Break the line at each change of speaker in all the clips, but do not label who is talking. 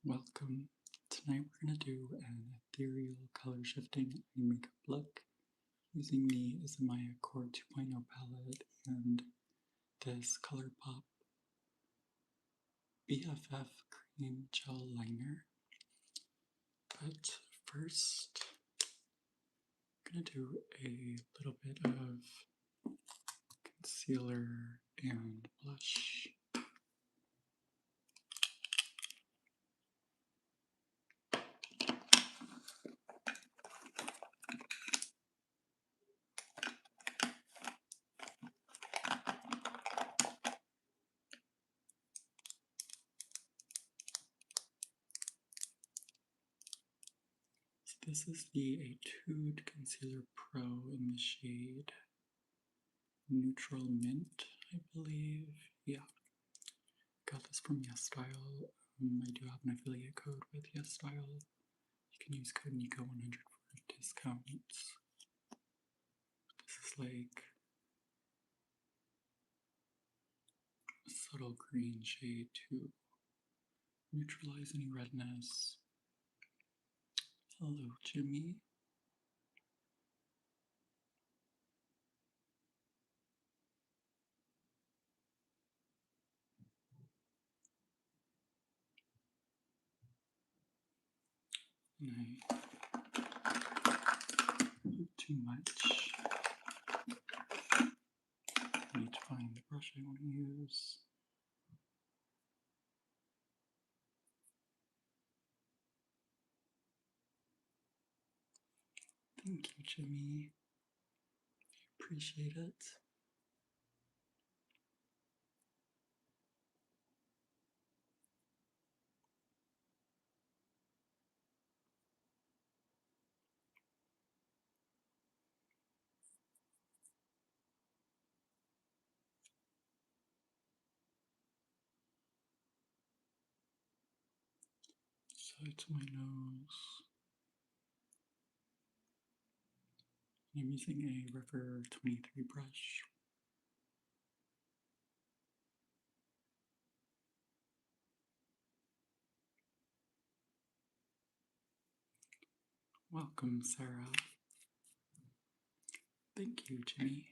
Welcome. Tonight we're going to do an ethereal color shifting eye makeup look using the ISAMAYA Core 2.0 palette and this Colourpop BFF cream gel liner. But first, I'm going to do a little bit of concealer and blush. This is the Etude Concealer Pro in the shade Neutral Mint, I believe. Yeah, got this from YesStyle. I do have an affiliate code with YesStyle. You can use code NICO100 for discounts. This is like a subtle green shade to neutralize any redness. Hello, Jimmy. And I do too much. I need to find the brush I want to use. Thank you, Jimmy. I appreciate it. Side to my nose. I'm using a River 23 brush. Welcome, Sarah. Thank you, Jimmy.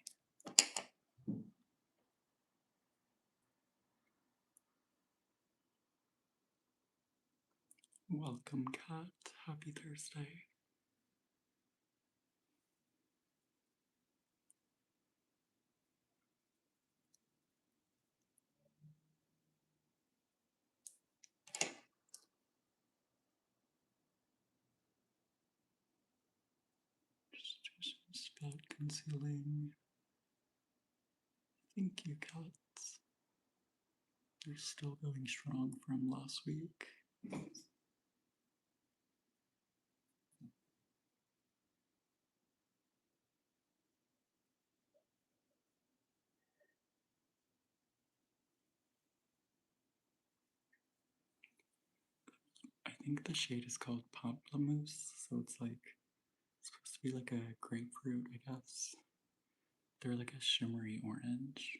Welcome, Kat. Happy Thursday. Just about concealing. Thank you, Kat. You're still going strong from last week. I think the shade is called Pamplemousse, so it's like supposed to be like a grapefruit, I guess. They're like a shimmery orange.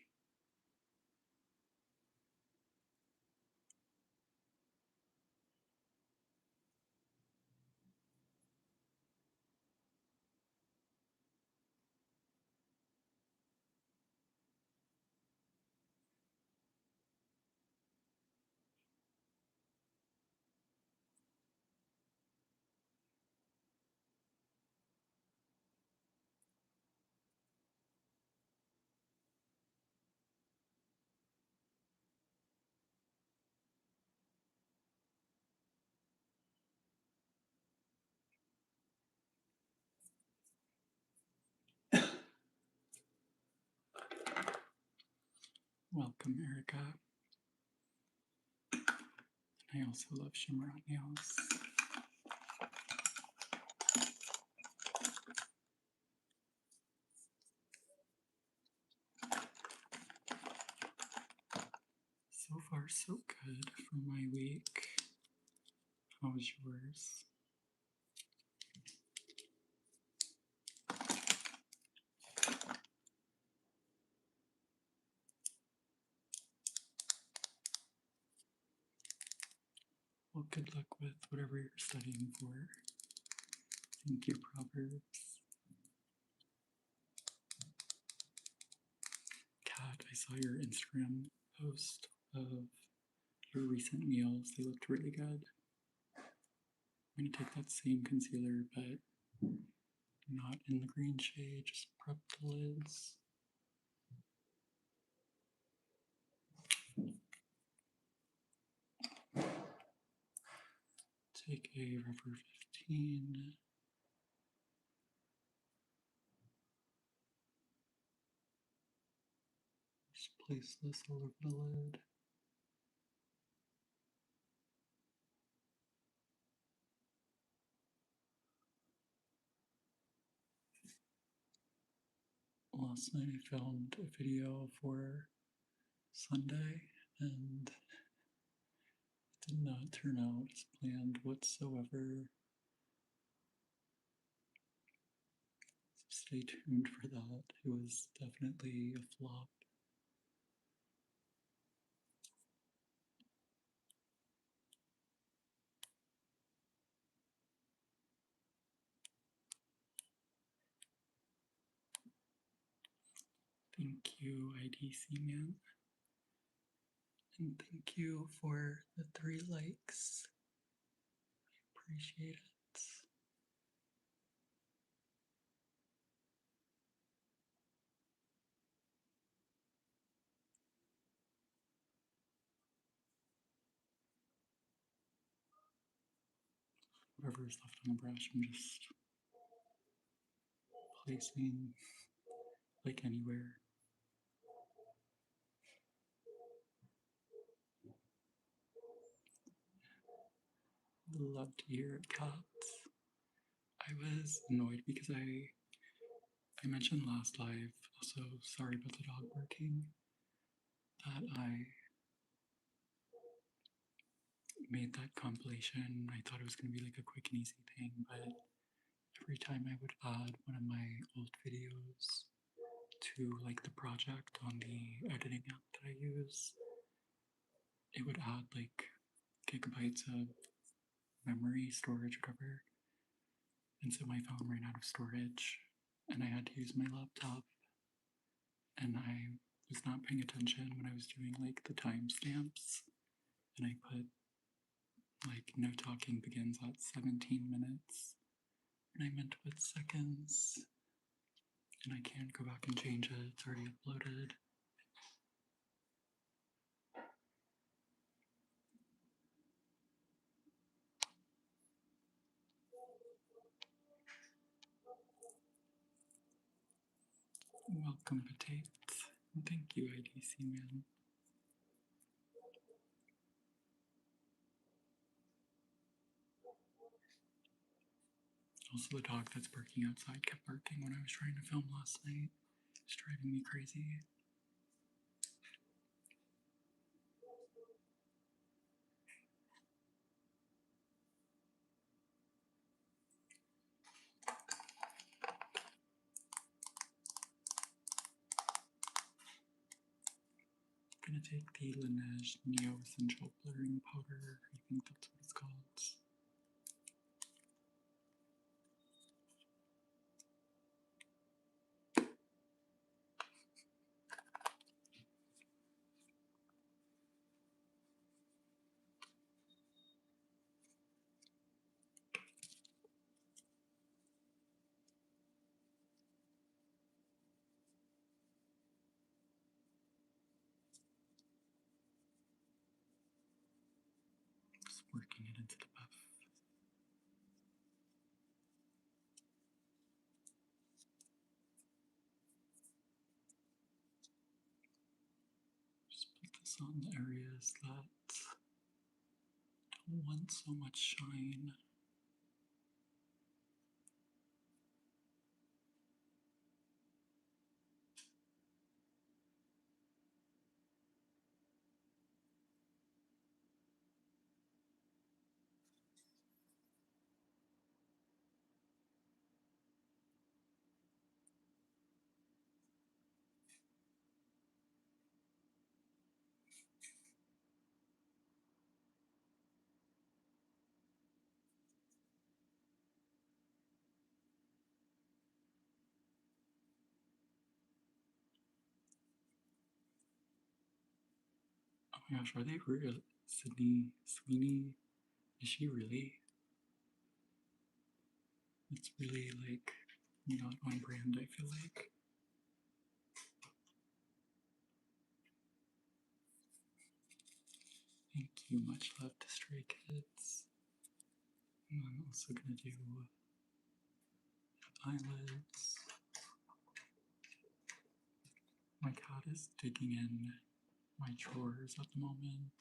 Welcome, Erica. I also love shimmer on nails. So far, so good for my week. How was yours? Well, good luck with whatever you're studying for. Thank you, Proverbs. Kat, I saw your Instagram post of your recent meals. They looked really good. I'm going to take that same concealer, but not in the green shade, just prep the lids. Take a rubber 15. Just place this all over the lid. Last night I filmed a video for Sunday and it did not turn out as planned whatsoever. So stay tuned for that. It was definitely a flop. Thank you, IDC man. And thank you for the 3 likes. I appreciate it. Whatever is left on the brush, I'm just placing like anywhere. Love to hear it, cats. I was annoyed because I mentioned last live, also sorry about the dog barking, that I made that compilation. I thought it was going to be like a quick and easy thing, but every time I would add one of my old videos to like the project on the editing app that I use, it would add like gigabytes of memory storage, whatever. And so my phone ran out of storage and I had to use my laptop, and I was not paying attention when I was doing like the timestamps, and I put like no talking begins at 17 minutes and I meant to put seconds, and I can't go back and change it. It's already uploaded. Welcome, Potates. Thank you, IDC man. Also, the dog that's barking outside kept barking when I was trying to film last night. It's driving me crazy. I'm gonna take the Laneige Neo Essential Blurring Powder. I think that's what it's called. Just working it into the buff. Just put this on the areas that don't want so much shine. my gosh, are they real? Sydney Sweeney? Is she really? It's really like not on brand, I feel like. Thank you, much love to Stray Kids. And I'm also gonna do eyelids. My cat is digging in my drawers at the moment.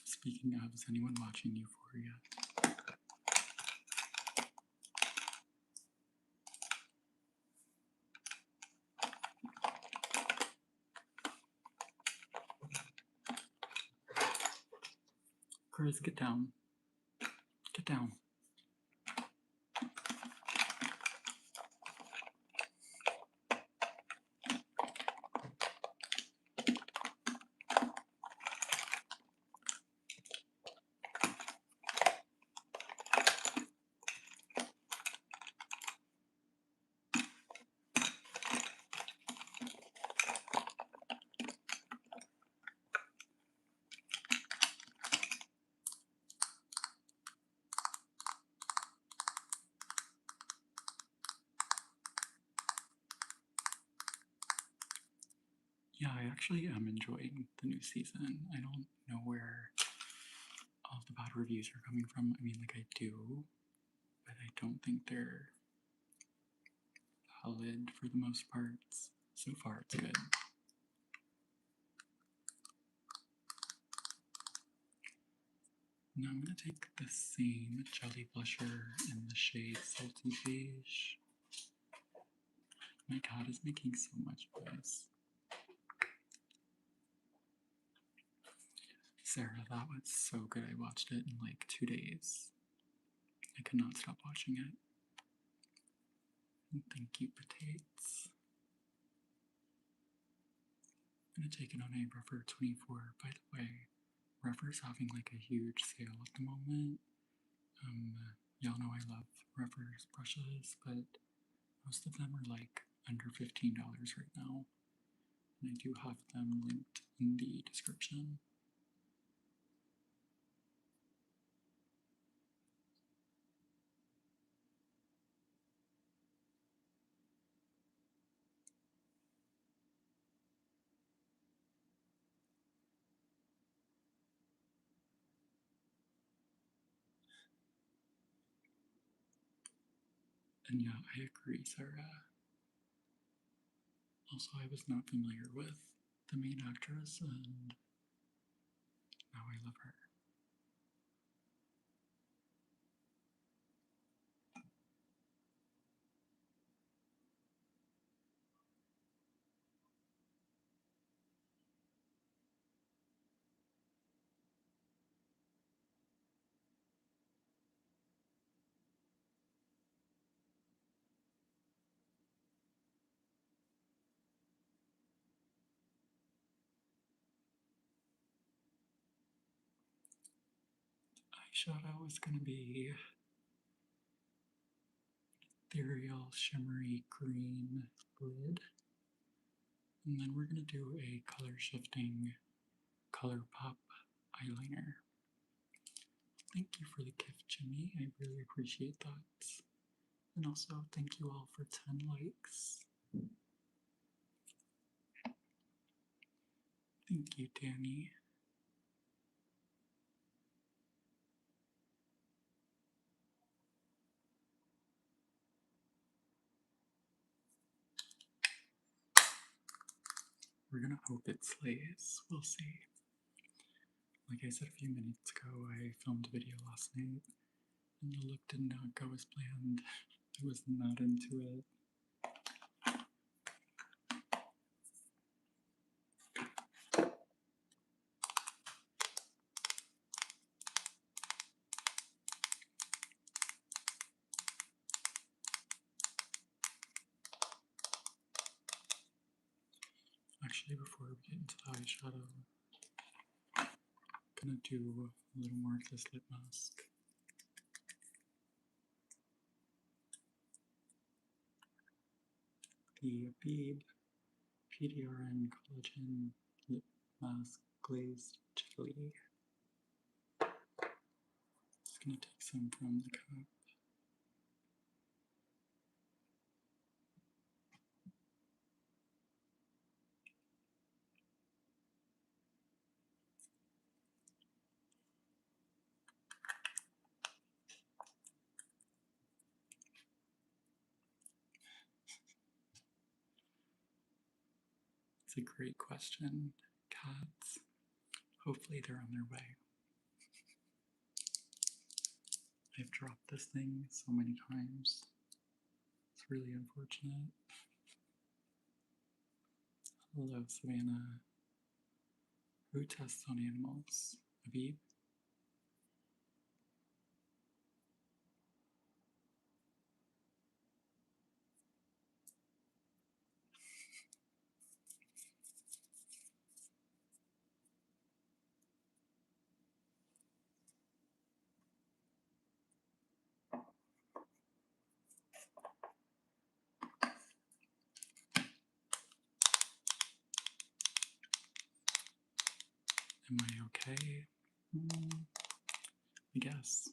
Speaking of, is anyone watching Euphoria? Chris, get down. Get down. Yeah, I actually am enjoying the new season. I don't know where all the bad reviews are coming from. I mean, like, I do, but I don't think they're valid for the most parts. So far, it's good. Now I'm going to take the same jelly blusher in the shade Salty Beige. My cat is making so much noise. Sarah, that was so good. I watched it in like 2 days. I could not stop watching it. And thank you, Potates. I'm going to take it on a Rougher 24. By the way, Rougher's having like a huge sale at the moment. Y'all know I love Rougher's brushes, but most of them are like under $15 right now. And I do have them linked in the description. And yeah, I agree, Sarah. Also, I was not familiar with the main actress, and now I love her. Eyeshadow is going to be Ethereal Shimmery Green Lid. And then we're going to do a color shifting Colourpop eyeliner. Thank you for the gift, Jimmy. I really appreciate that. And also, thank you all for 10 likes. Thank you, Danny. We're gonna hope it slays. We'll see. Like I said a few minutes ago, I filmed a video last night, and the look did not go as planned. I was not into it. Actually, before we get into the eyeshadow, I'm gonna do a little more of this lip mask. The Beeb PDRN Collagen Lip Mask Glazed Jelly. Just gonna take some from the cup. It's a great question. Cats. Hopefully they're on their way. I've dropped this thing so many times. It's really unfortunate. Hello, Savannah. Who tests on animals? Abib? Am I okay? I guess.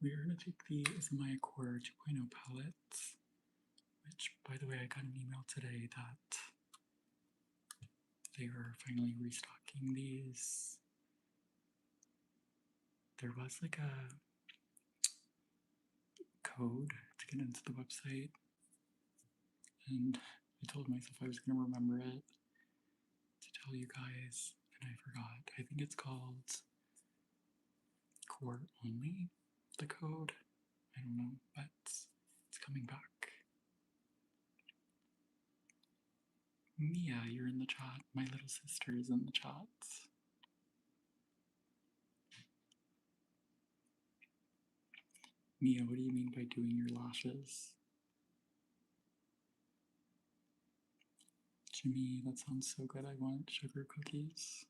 We are going to take the ISAMAYA Core 2.0 palettes, which, by the way, I got an email today that they are finally restocking these. There was like a code to get into the website, and I told myself I was going to remember it to tell you guys, and I forgot. I think it's called Core Only, the code. I don't know, but it's coming back. Mia, you're in the chat. My little sister is in the chat. Mia, what do you mean by doing your lashes? Jimmy, that sounds so good. I want sugar cookies.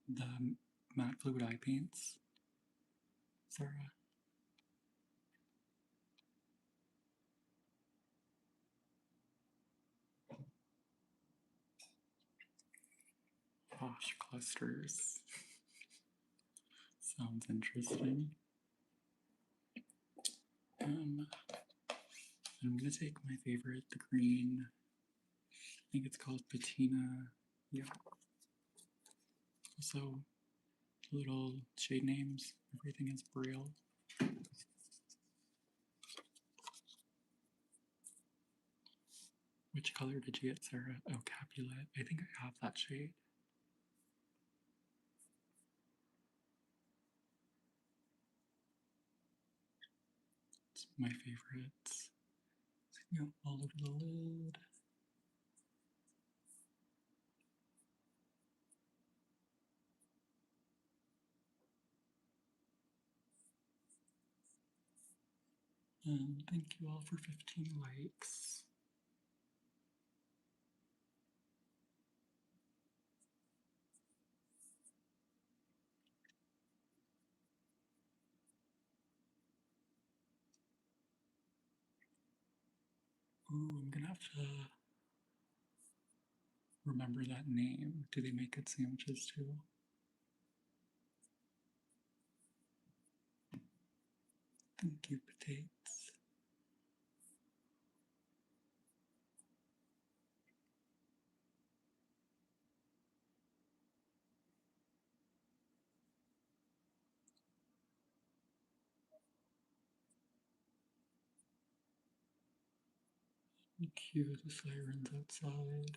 The matte fluid eye paints. Sarah. Posh clusters. Sounds interesting. I'm gonna take my favorite, the green. I think it's called Patina. Yeah. Also, little shade names. Everything is Braille. Which color did you get, Sarah? Oh, Capulet. I think I have that shade. It's my favorite. Yep, all over the lid. And thank you all for 15 likes. Ooh, I'm gonna have to remember that name. Do they make good sandwiches too? Thank you, potatoes. Cue the sirens outside.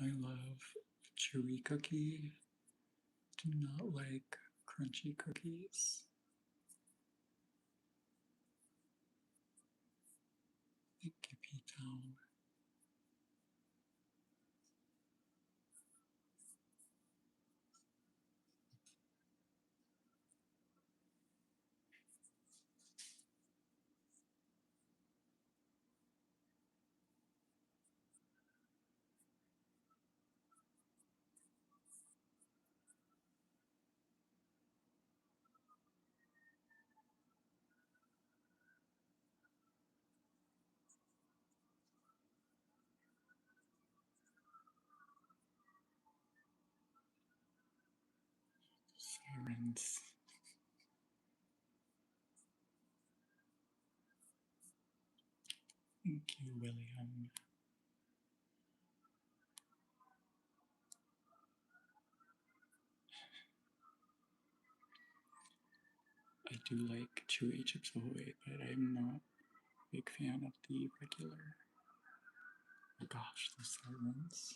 I love chewy cookie. Do not like crunchy cookies. Thank you, P-Town. Sirens. Thank you, William. I do like chewy Chips Ahoy, but I'm not a big fan of the regular. Oh gosh, the sirens.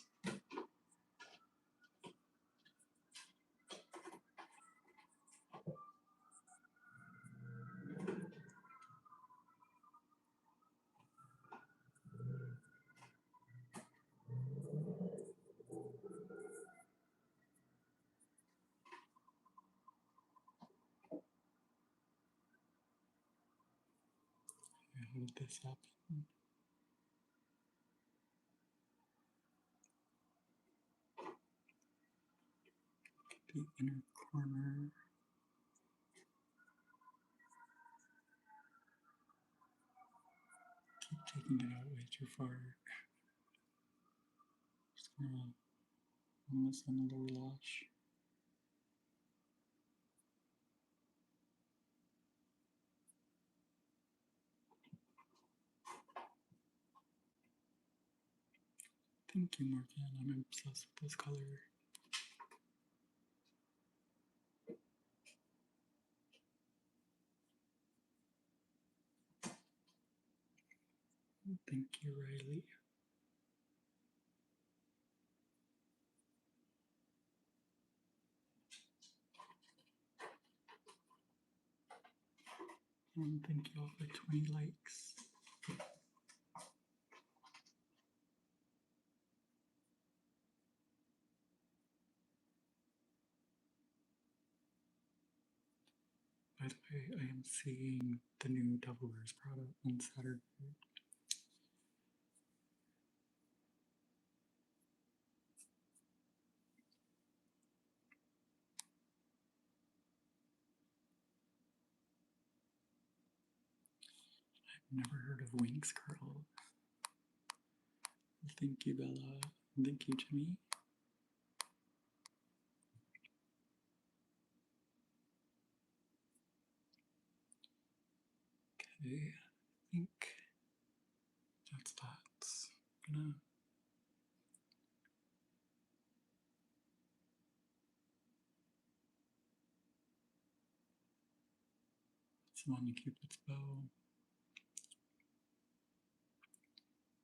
How did this happen? The inner corner. Keep taking it out way too far. Just gonna run this on the lower lash. Thank you, Morgan. I'm obsessed with this color. Thank you, Riley. And thank you all for 20 likes. By the way, I am seeing the new Devil Wears Prada on Saturday. I've never heard of Winx Curl. Thank you, Bella. Thank you, Jimmy. Okay, I think that's that. I'm gonna put some on the Cupid's bow.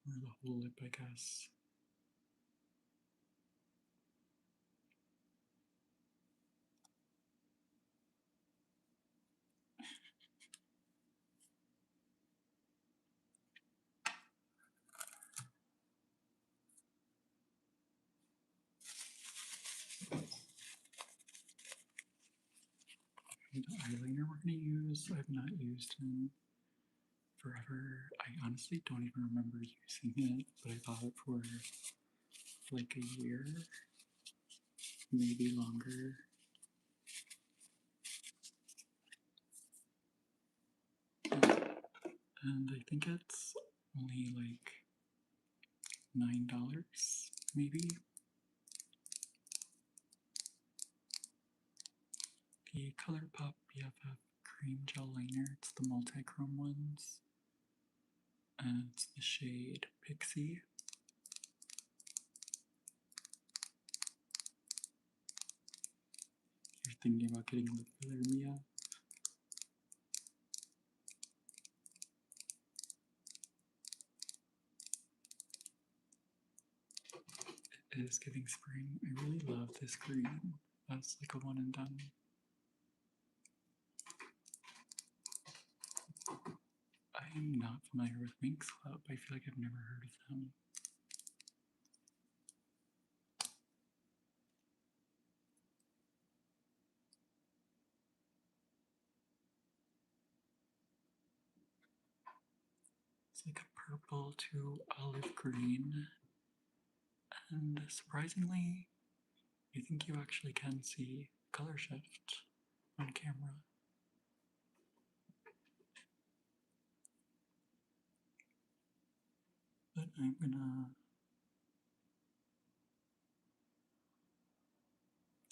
Or the whole lip, I guess. The eyeliner we're gonna use, I've not used in forever. I honestly don't even remember using it, but I bought it for like a year, maybe longer. And I think it's only like $9, maybe. The Colourpop BFF Cream Gel Liner, it's the Multichrome ones. And it's the shade Pixie. You're thinking about getting lip filler, Mia? It is giving spring. I really love this green. That's like a one and done. I am not familiar with Winx Club. I feel like I've never heard of them. It's like a purple to olive green. And surprisingly, I think you actually can see color shift on camera. But I'm gonna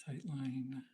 tightline.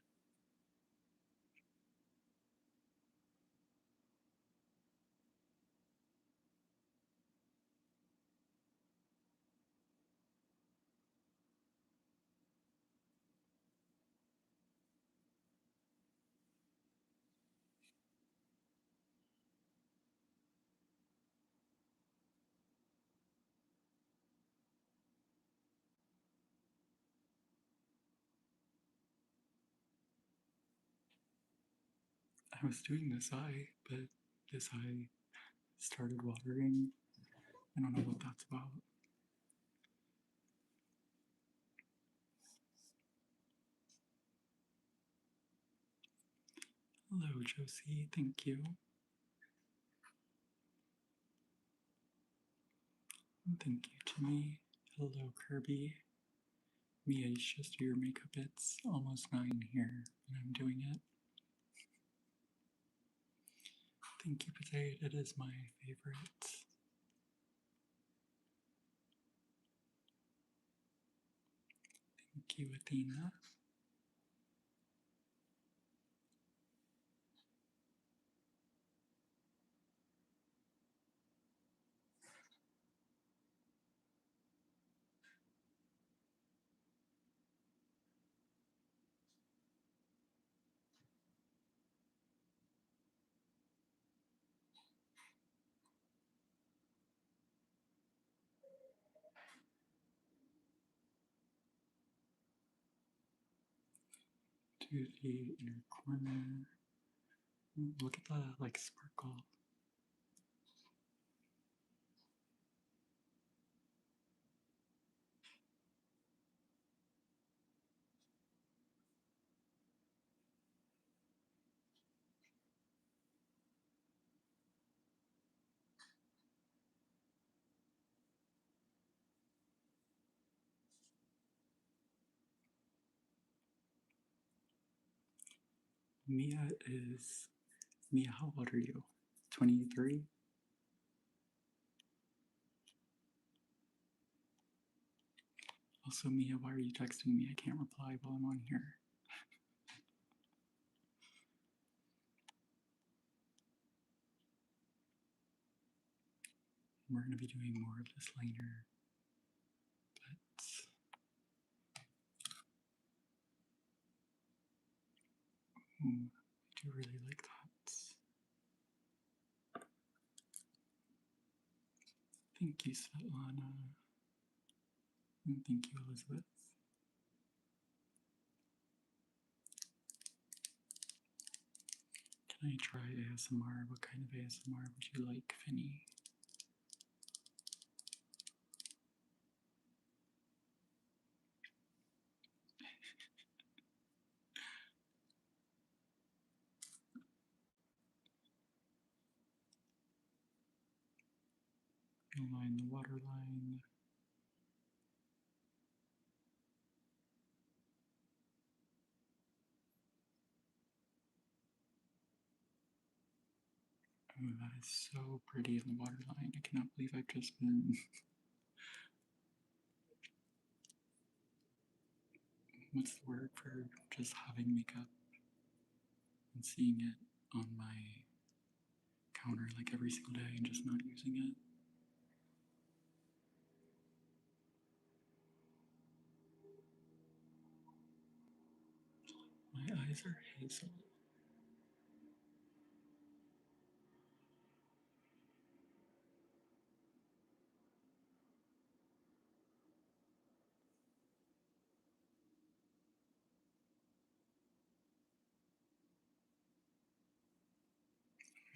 I was doing this eye, but this eye started watering. I don't know what that's about. Hello, Josie. Thank you. And thank you, Jimmy. Hello, Kirby. Mia, you should just do your makeup. It's almost 9 here, and I'm doing it. Thank you, Potato. It is my favorite. Thank you, Athena. To the inner corner. Look at the like sparkle. Mia, how old are you? 23? Also, Mia, why are you texting me? I can't reply while I'm on here. We're going to be doing more of this liner, but I do really like that. Thank you, Svetlana. And thank you, Elizabeth. Can I try ASMR? What kind of ASMR would you like, Finny? Align the waterline. Ooh, that is so pretty in the waterline. I cannot believe I've just been what's the word for just having makeup and seeing it on my counter like every single day and just not using it. My eyes are hazel.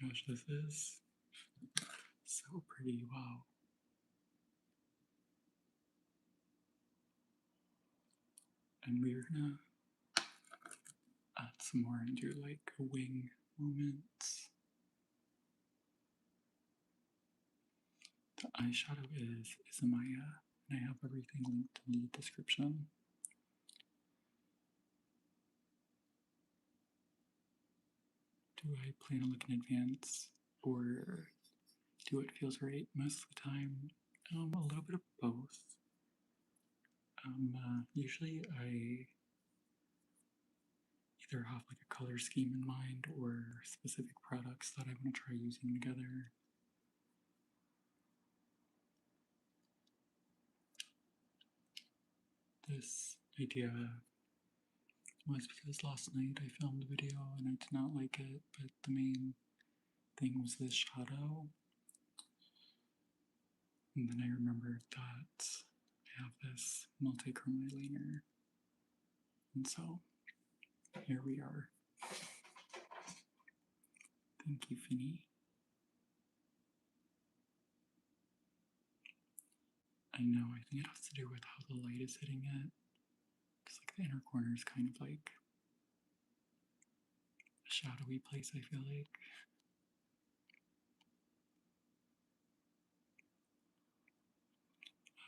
Gosh, this is so pretty. Wow. And we're gonna add some more and do like wing moments. The eyeshadow is ISAMAYA, and I have everything linked in the description. Do I plan to look in advance or do what feels right most of the time? A little bit of both. Usually I either have like a color scheme in mind or specific products that I want to try using together. This idea was because last night I filmed a video and I did not like it, but the main thing was this shadow. And then I remembered that I have this Multichrome eyeliner. And so here we are. Thank you, Finny. I know, I think it has to do with how the light is hitting it. Because like the inner corner is kind of like a shadowy place, I feel like.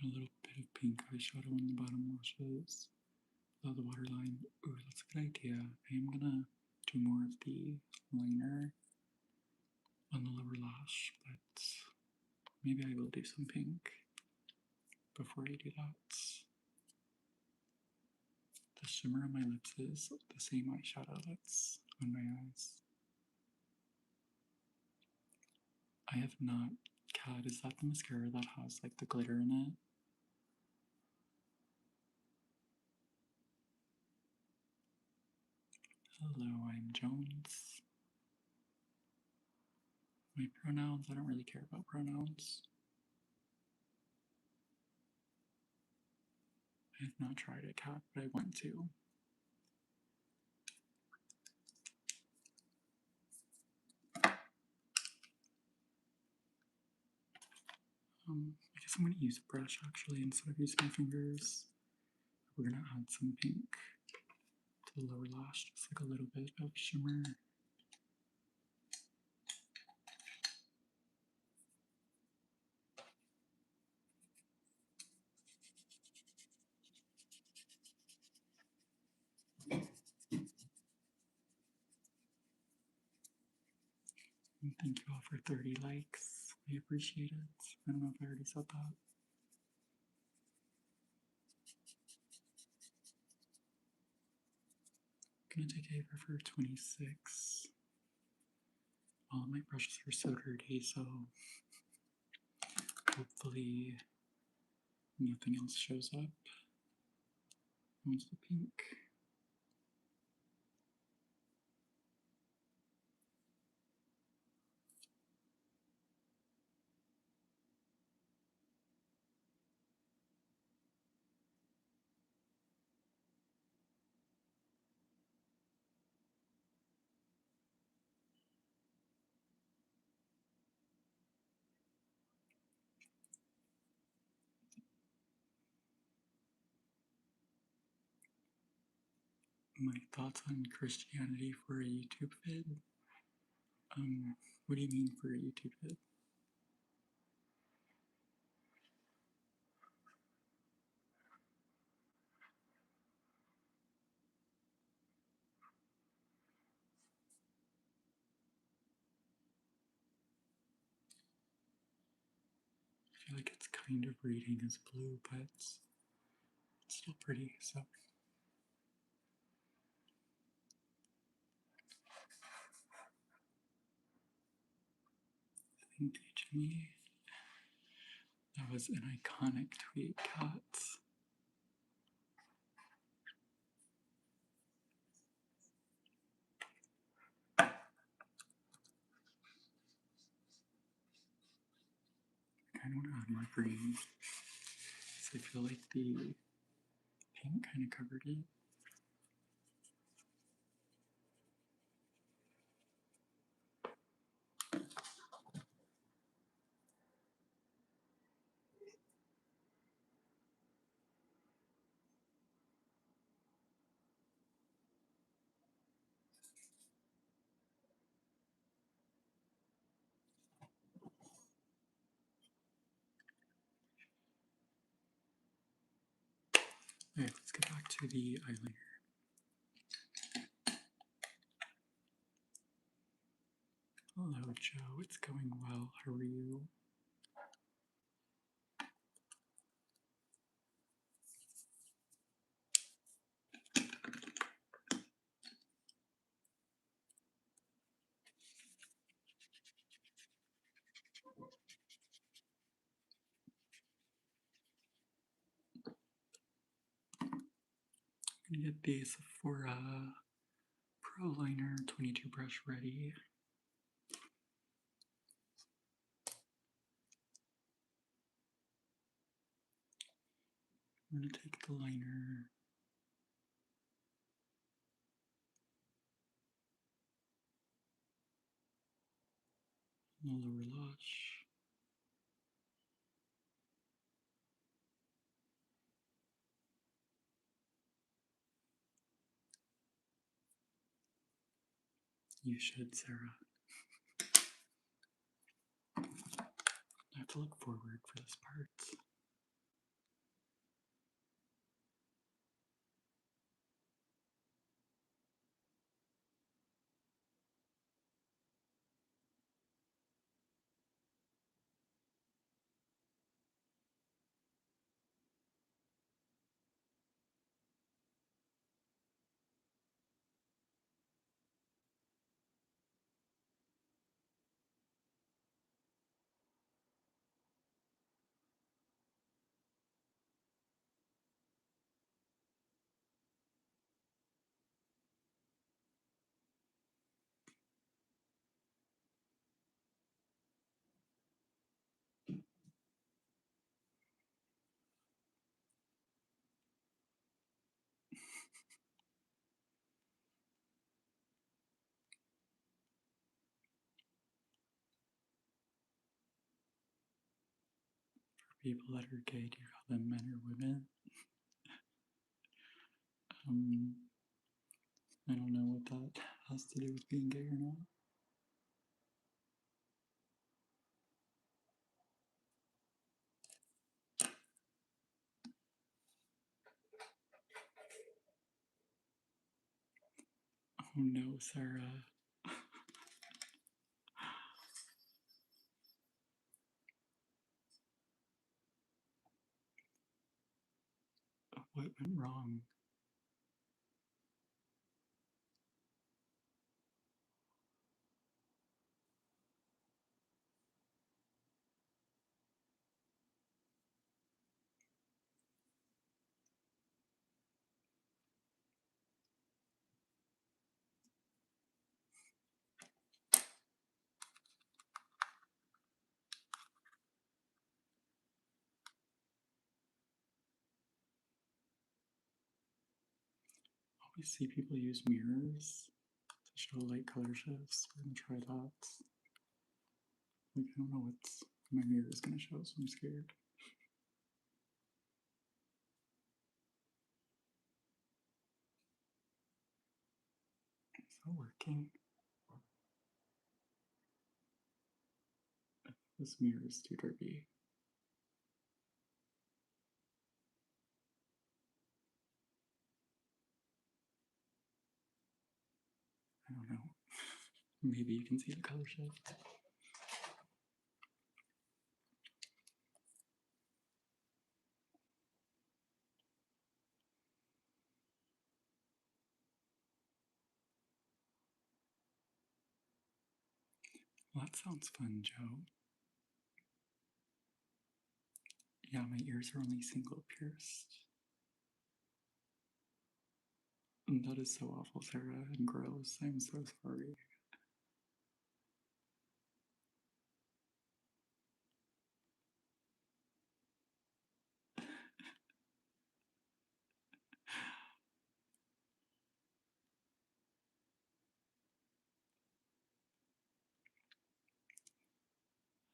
A little bit of pink eyeshadow on the bottom lashes. Below the waterline. Ooh, that's a good idea. I am gonna do more of the liner on the lower lash, but maybe I will do some pink before I do that. The shimmer on my lips is the same eyeshadow that's on my eyes. I have not. Cat, is that the mascara that has like the glitter in it? Hello, I'm Jones. My pronouns, I don't really care about pronouns. I have not tried it, Cat, but I want to. I guess I'm going to use a brush actually instead of using my fingers. We're going to add some pink to the lower lash, just like a little bit of shimmer. And thank you all for 30 likes. I appreciate it. I don't know if I already said that. I'm gonna take Ava for 26. All of my brushes are so dirty, so hopefully nothing else shows up. What's the pink? My thoughts on Christianity for a YouTube vid? What do you mean for a YouTube vid? feel like it's kind of reading as blue, but it's still pretty, so. Thank you, Jimmy. That was an iconic tweet, Cats. I kind of want to add more green, so I feel like the pink kind of covered it. Alright, let's get back to the eyeliner. Hello, Joe. It's going well. How are you? I'm gonna get the Sephora Pro Liner 22 brush ready. I'm gonna take the liner, the lower lash, you should, Sarah. I have to look forward for this part. For people that are gay, do you call them men or women? I don't know what that has to do with being gay or not. Oh no, Sarah. What went wrong? I always see people use mirrors to show light color shifts. We're gonna try that. Like, I don't know what my mirror is gonna show, so I'm scared. Is that working? This mirror is too dirty. I don't know. Maybe you can see the color shift. Well, that sounds fun, Joe. Yeah, my ears are only single pierced. And that is so awful, Sarah, and gross. I'm so sorry.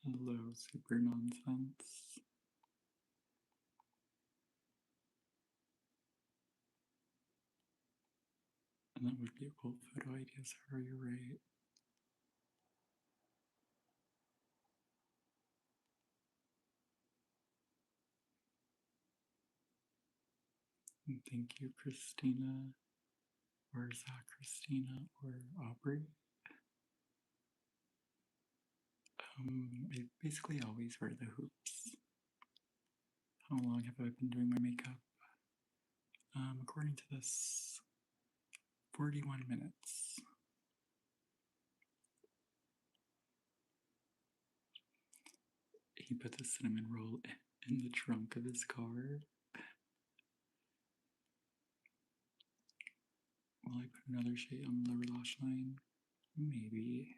Hello, super nonsense. And that would be a cool photo idea, Sarah, you're right. And thank you, Christina, or is that Christina, or Aubrey? I basically always wear the hoops. How long have I been doing my makeup? According to this, 41 minutes. He put the cinnamon roll in the trunk of his car. Will I put another shade on the lower lash line? Maybe.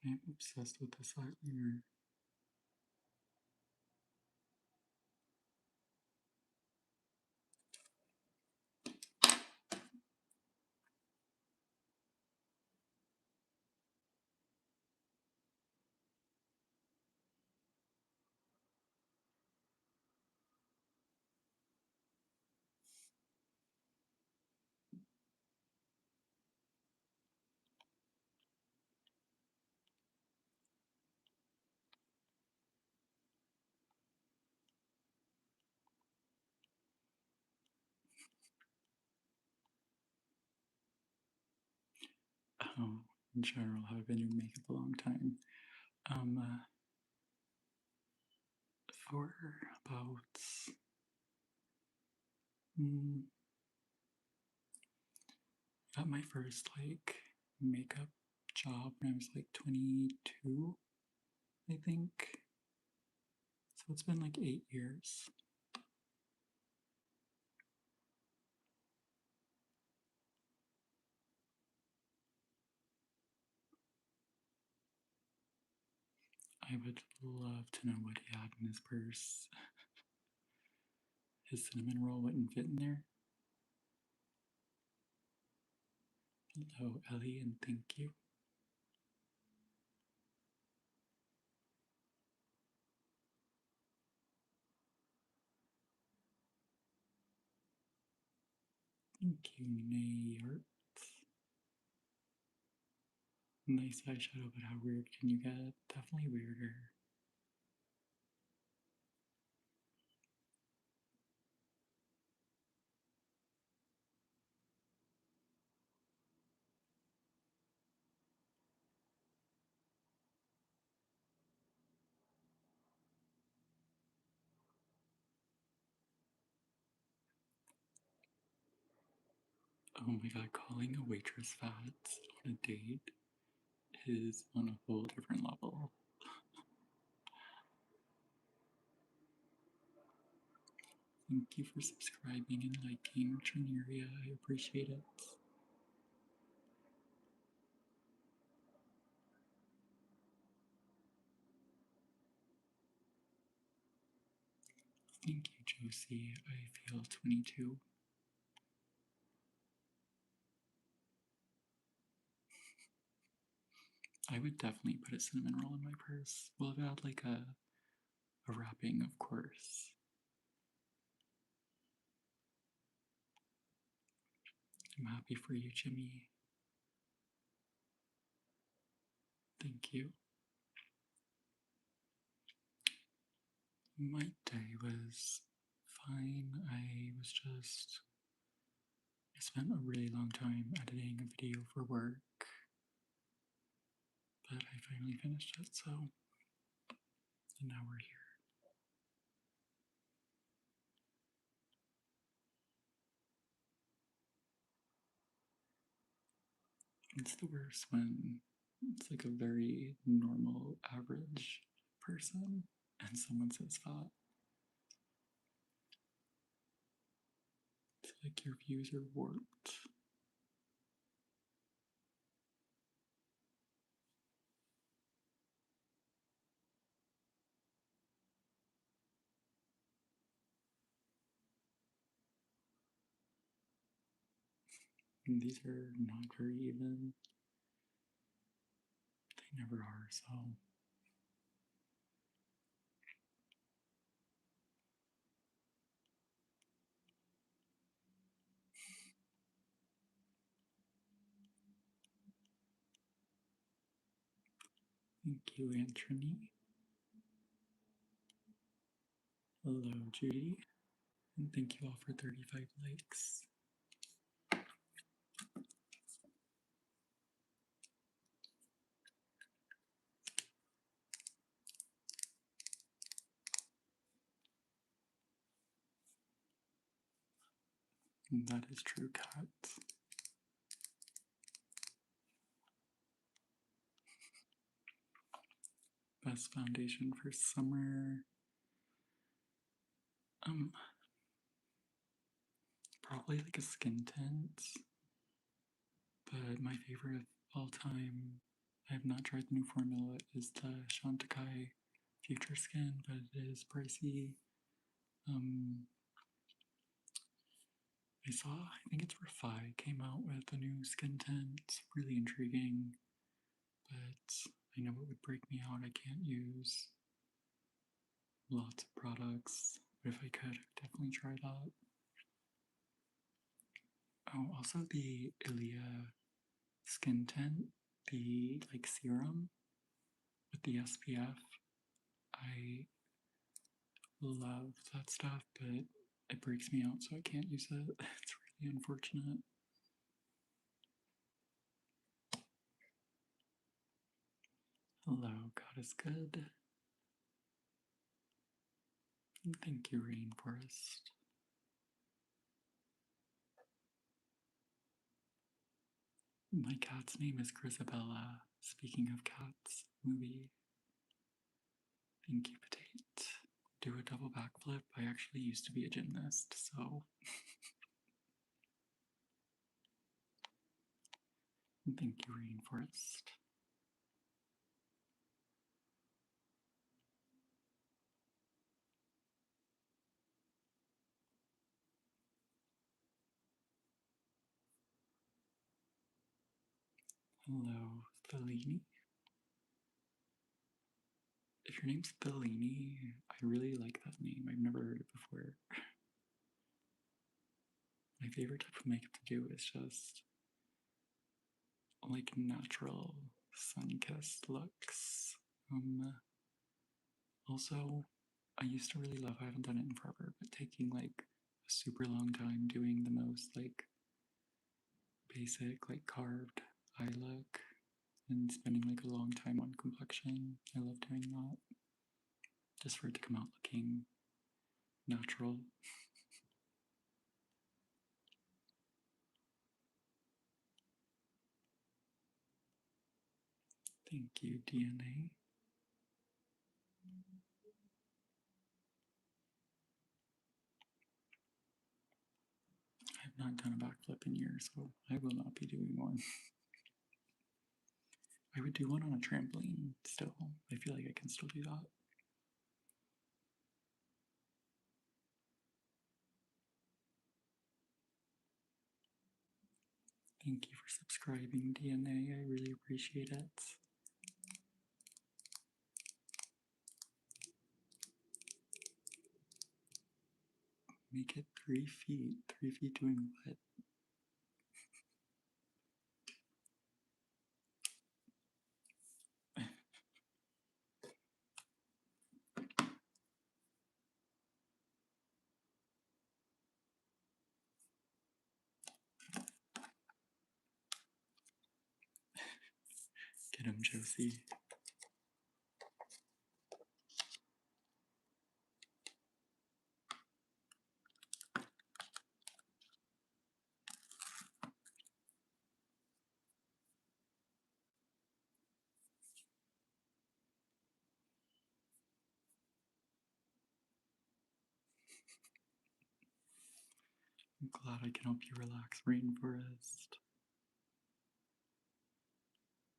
I'm obsessed with this eyeliner. Oh, in general, have been doing makeup a long time. For about got my first makeup job when I was 22, I think. So it's been 8 years. I would love to know what he had in his purse. His cinnamon roll wouldn't fit in there. Hello, Ellie, and thank you. Thank you, Nayart. Nice eyeshadow, but how weird can you get? Definitely weirder. Oh my god, calling a waitress fat on a date is on a whole different level. Thank you for subscribing and liking Trineria. I appreciate it. Thank you, Josie. I feel 22. I would definitely put a cinnamon roll in my purse. Well, if it had like a wrapping, of course. I'm happy for you, Jimmy. Thank you. My day was fine. I spent a really long time editing a video for work, but I finally finished it, so, and now we're here. It's the worst when it's like a very normal, average person and someone says fat. It's like your views are warped. And these are not very even. They never are, so. Thank you, Anthony. Hello, Judy. And thank you all for 35 likes. And that is true, Kat. Best foundation for summer. Probably like a skin tint. But my favorite of all time, I have not tried the new formula, is the Chantecaille Future Skin, but it is pricey. I think it's Refi, came out with a new skin tint. It's really intriguing, but I know it would break me out. I can't use lots of products, but if I could, I would definitely try that. Oh, also the Ilia skin tint, the like serum with the SPF. I love that stuff, but it breaks me out, so I can't use it. It's really unfortunate. Hello, God is good. And thank you, Rainforest. My cat's name is Grisabella. Speaking of cats, movie. Thank you, Potate. Do a double backflip. I actually used to be a gymnast, so. Thank you, Rainforest. Hello, Fellini. If your name's Fellini, I really like that name. I've never heard it before. My favorite type of makeup to do is just like natural sun-kissed looks. Also, I used to really love, I haven't done it in forever, but taking like a super long time doing the most like basic, like carved eye look and spending like a long time on complexion. I love doing that. Just for it to come out looking natural. Thank you, DNA. I've not done a backflip in years, so I will not be doing one. I would do one on a trampoline still. I feel like I can still do that. Thank you for subscribing, DNA. I really appreciate it. Make it 3 feet. 3 feet doing what? Get him, Josie. I'm glad I can help you relax, Rainforest.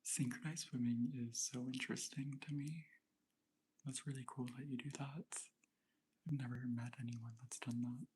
Synchronized swimming is so interesting to me. That's really cool that you do that. I've never met anyone that's done that.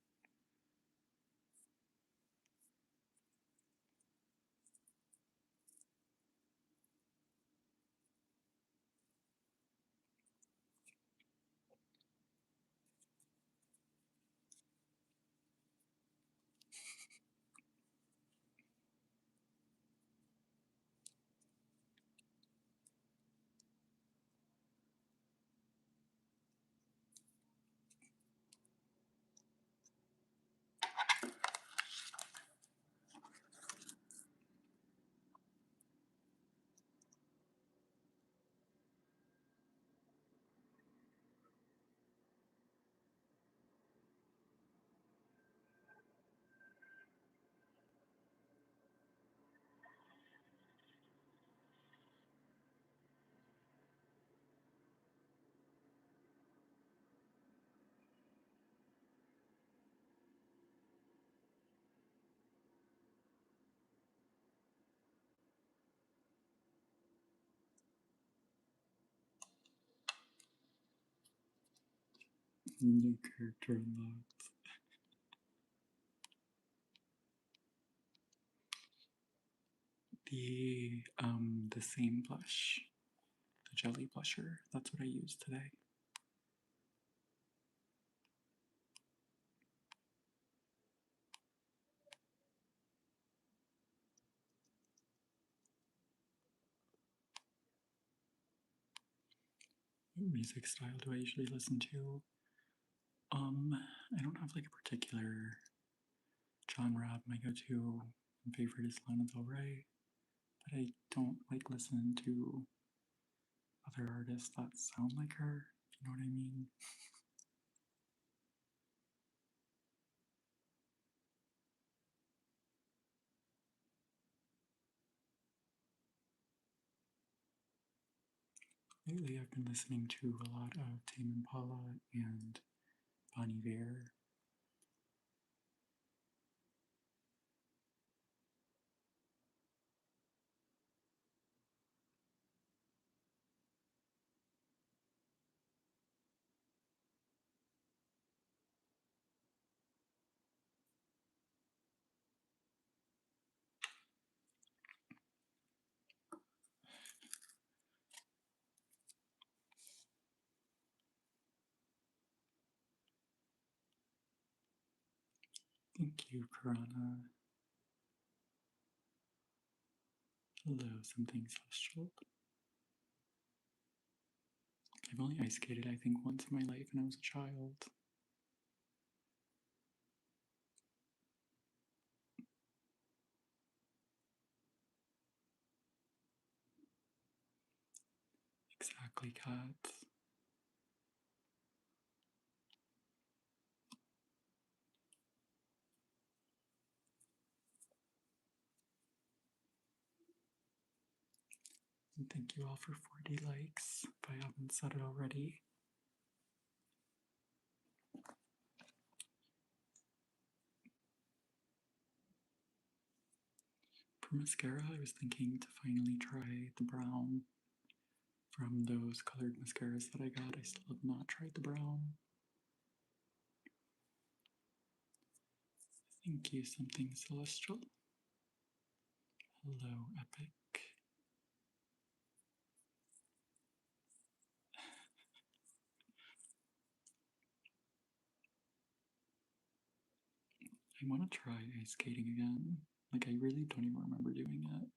New character unlocked. The same blush, the jelly blusher. That's what I used today. What music style do I usually listen to? I don't have like a particular genre. My go-to favorite is Lana Del Rey, but I don't like listening to other artists that sound like her. You know what I mean? Lately, I've been listening to a lot of Tame Impala and Bon Iver. Thank you, Piranha. Hello, something celestial. I've only ice skated, I think, once in my life when I was a child. Exactly, Kat. And thank you all for 40 likes, if I haven't said it already. For mascara, I was thinking to finally try the brown from those colored mascaras that I got. I still have not tried the brown. Thank you, something celestial. Hello, Epic. I want to try ice skating again. Like, I really don't even remember doing it.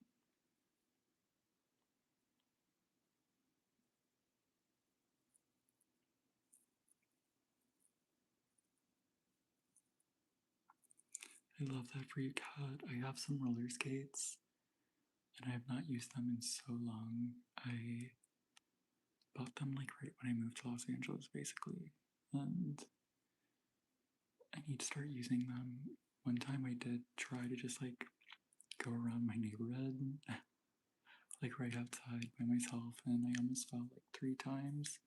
I love that for you, Kat. I have some roller skates, and I have not used them in so long. I bought them like right when I moved to Los Angeles, basically, and I need to start using them. One time I did try to just like go around my neighborhood, like right outside by myself, and I almost fell like 3 times.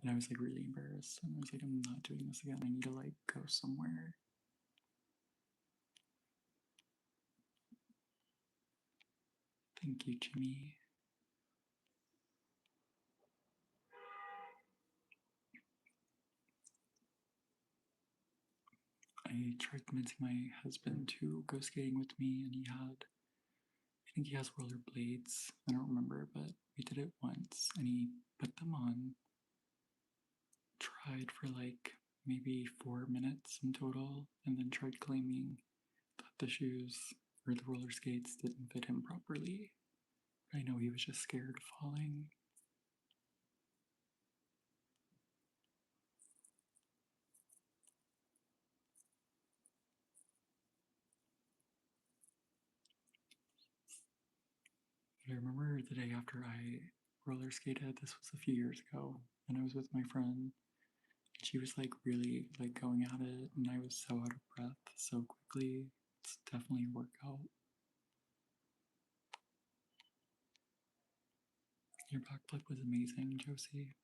And I was like really embarrassed, and I was like, I'm not doing this again. I need to like go somewhere. Thank you, Jimmy. I tried convincing my husband to go skating with me, and I think he has rollerblades. I don't remember, but we did it once, and he put them on, tried for like maybe 4 minutes in total, and then tried claiming that the shoes or the roller skates didn't fit him properly. I know he was just scared of falling. But I remember the day after I roller skated, this was a few years ago, and I was with my friend. She was like really like going at it, and I was so out of breath so quickly. It's definitely a workout. Your backflip was amazing, Josie.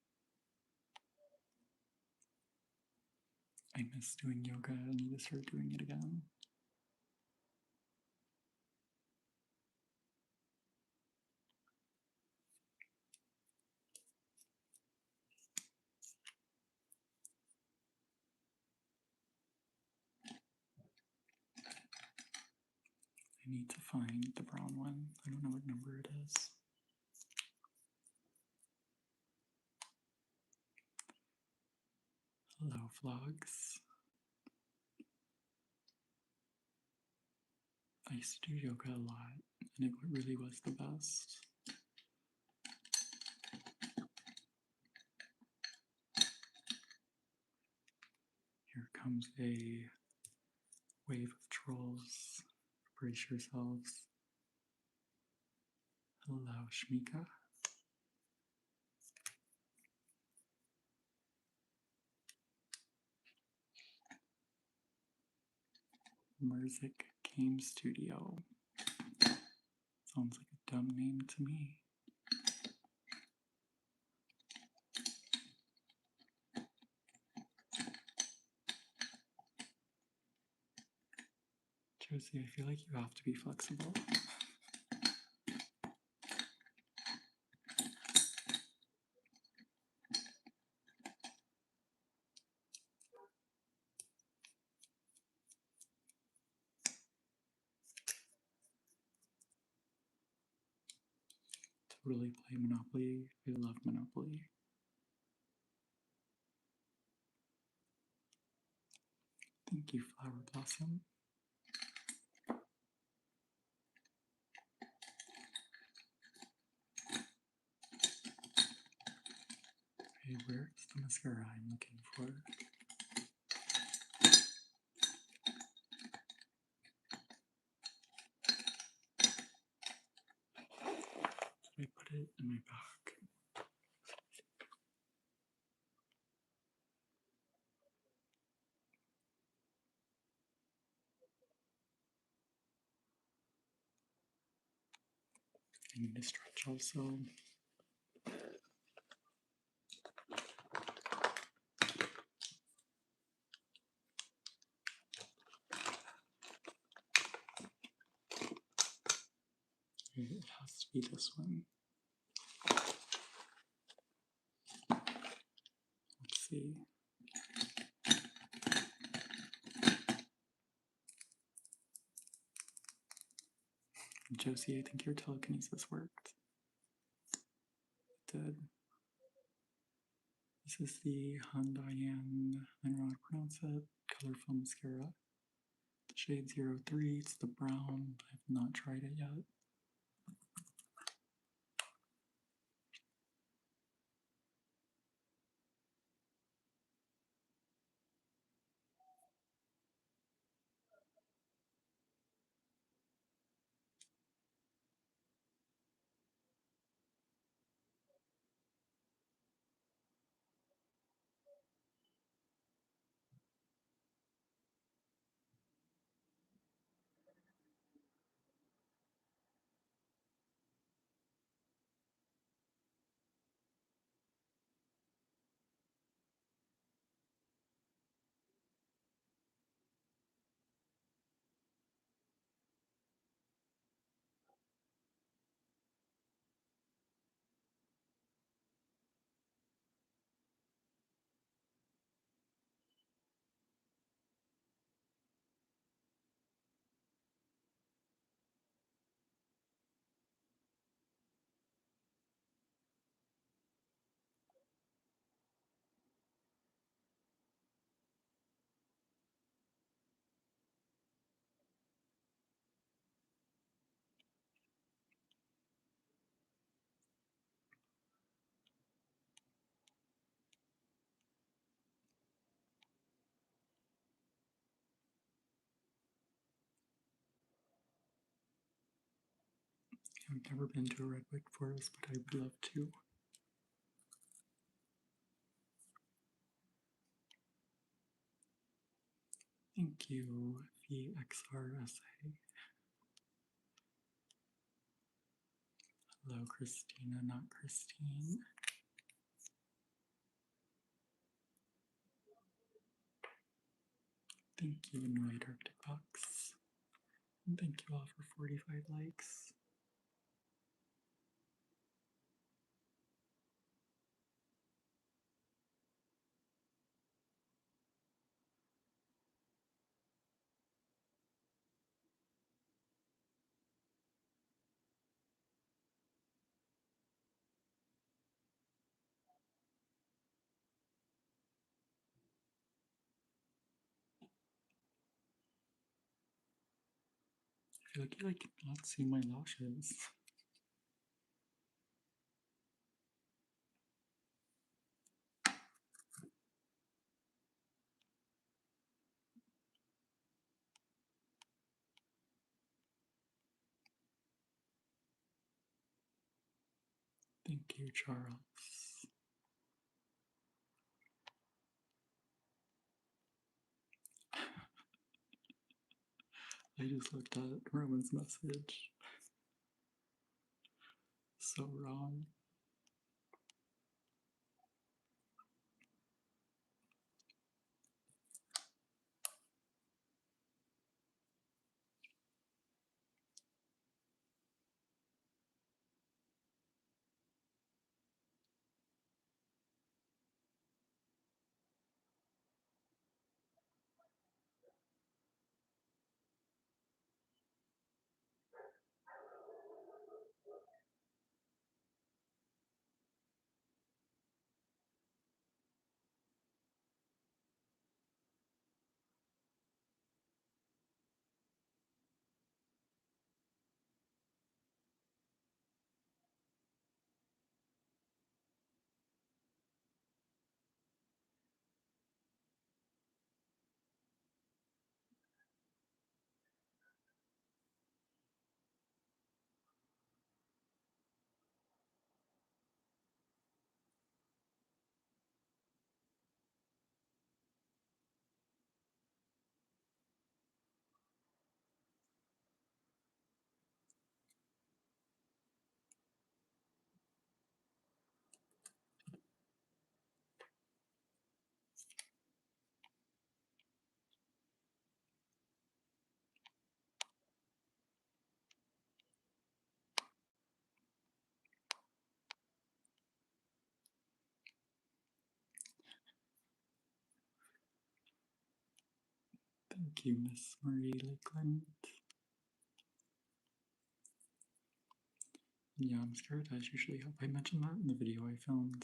I miss doing yoga. I need to start doing it again. I need to find the brown one. I don't know what number it is. Hello, vlogs. I used to do yoga a lot, and it really was the best. Here comes a wave of trolls. Brace yourselves. Hello, Shmika. Merzik Game Studio. Sounds like a dumb name to me. Josie, I feel like you have to be flexible. Totally play Monopoly. I love Monopoly. Thank you, Flower Blossom. Okay, where's the mascara I'm looking for? Did I put it in my bag? I need to stretch also. It has to be this one. Let's see. Josie, I think your telekinesis worked. It did. This is the Handayan, I don't know how to pronounce it, Colorful Mascara. Shade 03, it's the brown. I have not tried it yet. I've never been to a redwood forest, but I would love to. Thank you, VXRSA. Hello, Christina, not Christine. Thank you, Annoyed Arctic Box. And thank you all for 45 likes. I feel like you cannot see my lashes. Thank you, Charles. I just looked at Roman's message. So wrong. Thank you, Miss Marie Lakeland. Yeah, mascara does usually help. I mentioned that in the video I filmed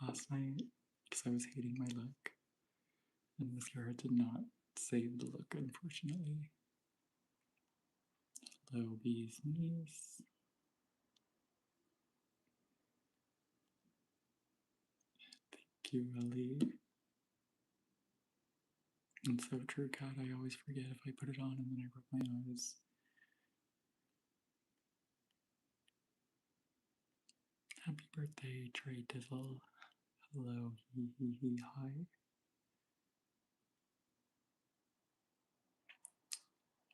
last night because I was hating my look. And mascara did not save the look, unfortunately. Hello, bees knees. Thank you, Ellie. And so true, Cat. I always forget if I put it on and then I rub my eyes. Happy birthday, Trey Dizzle. Hello, hee, hi.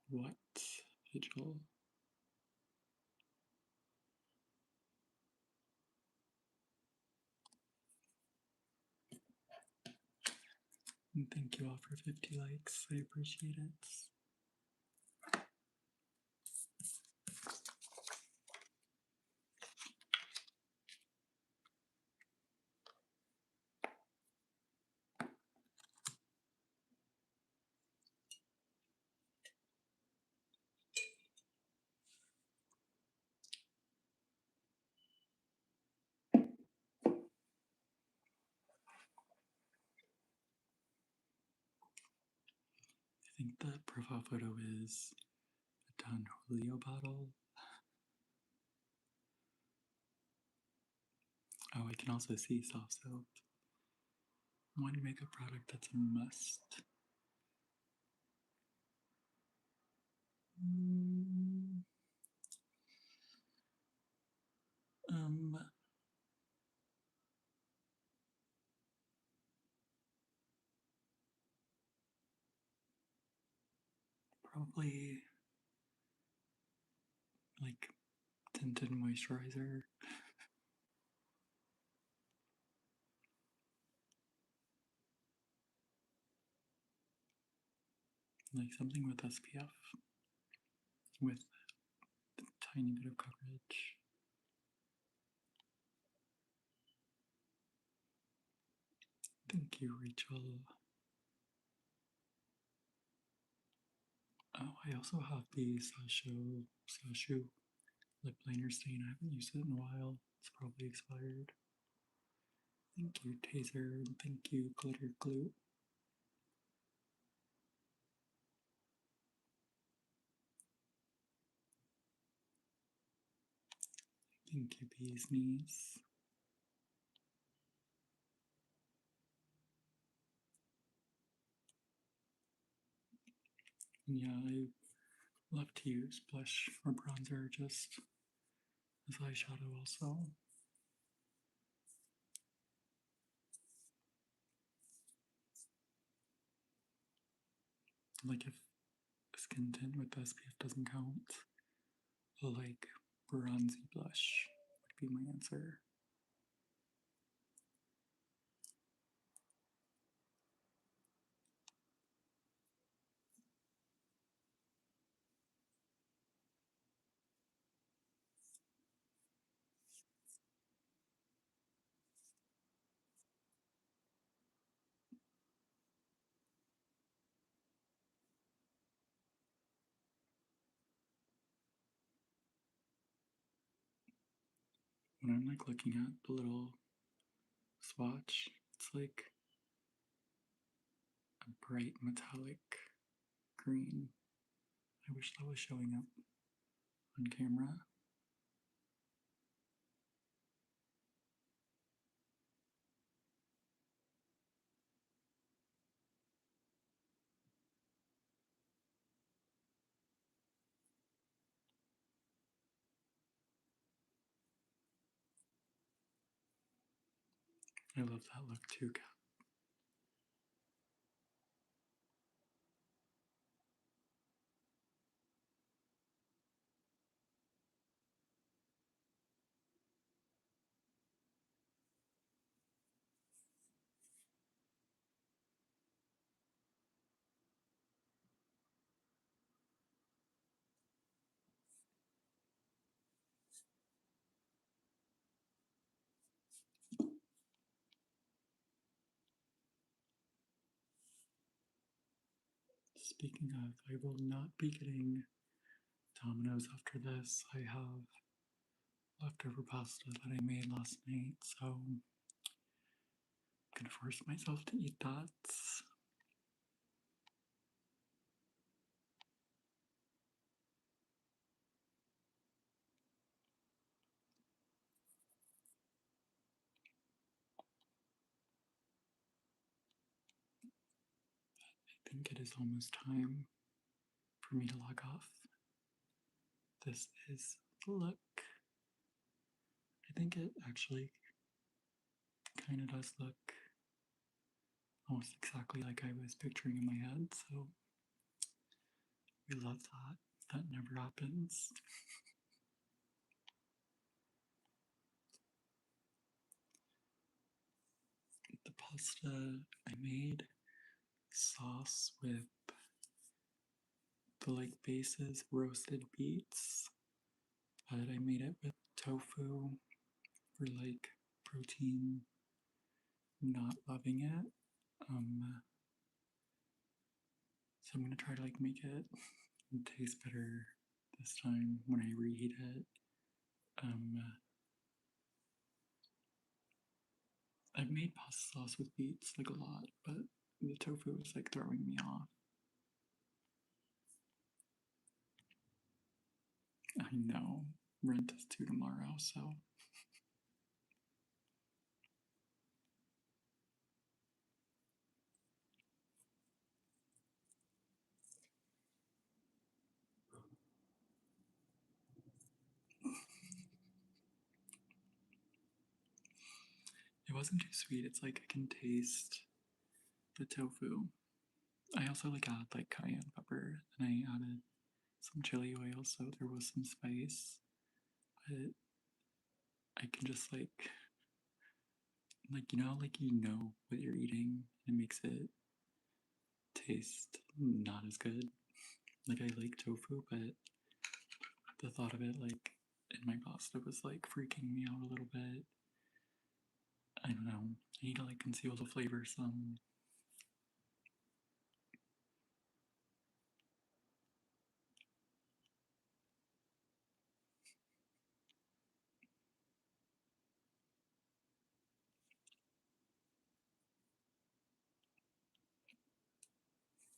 What? Vigil. And thank you all for 50 likes. I appreciate it. I think the profile photo is a Don Julio bottle. Oh, I can also see soft soap. One makeup product that's a must. Probably like tinted moisturizer. Like something with SPF with a tiny bit of coverage. Thank you, Rachel. Oh, I also have the Sashu lip liner stain. I haven't used it in a while. It's probably expired. Thank you, Taser, and thank you, Glitter Glue. Thank you, Bee's Knees. And yeah, I love to use blush or bronzer just as eyeshadow also. Like if skin tint with SPF doesn't count, like bronzy blush would be my answer. When I'm like looking at the little swatch, it's like a bright metallic green. I wish that was showing up on camera. I love that look too, Kat. speaking of, I will not be getting Domino's after this. I have leftover pasta that I made last night, so I'm gonna force myself to eat that. I think it is almost time for me to log off. This is the look. I think it actually kind of does look almost exactly like I was picturing in my head, so we love that. That never happens. The pasta I made sauce with the like bases roasted beets, but I made it with tofu for like protein. Not loving it. So I'm gonna try to like make it taste better this time when I reheat it. I've made pasta sauce with beets like a lot, but the tofu is like throwing me off. I know. Rent is due tomorrow, so. It wasn't too sweet. It's like I can taste the tofu. I also like add like cayenne pepper, and I added some chili oil, so there was some spice. But I can just like you know what you're eating. It makes it taste not as good. Like I like tofu, but the thought of it like in my pasta was like freaking me out a little bit. I don't know. I need to like conceal the flavor some.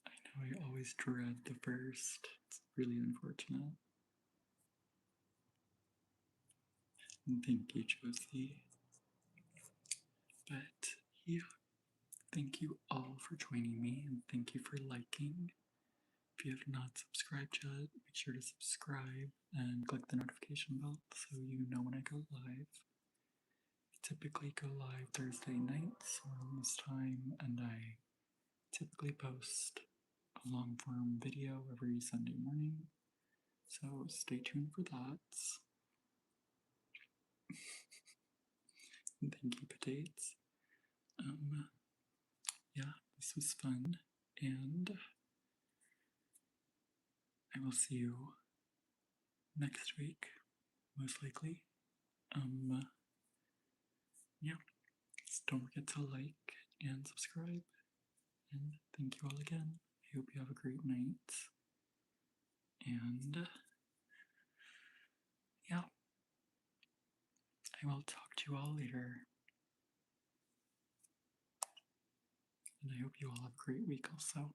I know I always dread the first. It's really unfortunate. And thank you, Josie. But yeah, thank you all for joining me and thank you for liking. If you have not subscribed yet, make sure to subscribe and click the notification bell so you know when I go live. I typically go live Thursday nights around this time, and I typically post a long form video every Sunday morning. So stay tuned for that. And thank you, Potates. Yeah, this was fun, and I will see you next week, most likely. Yeah, just don't forget to like and subscribe, and thank you all again. I hope you have a great night, and yeah, I will talk to you all later, and I hope you all have a great week also.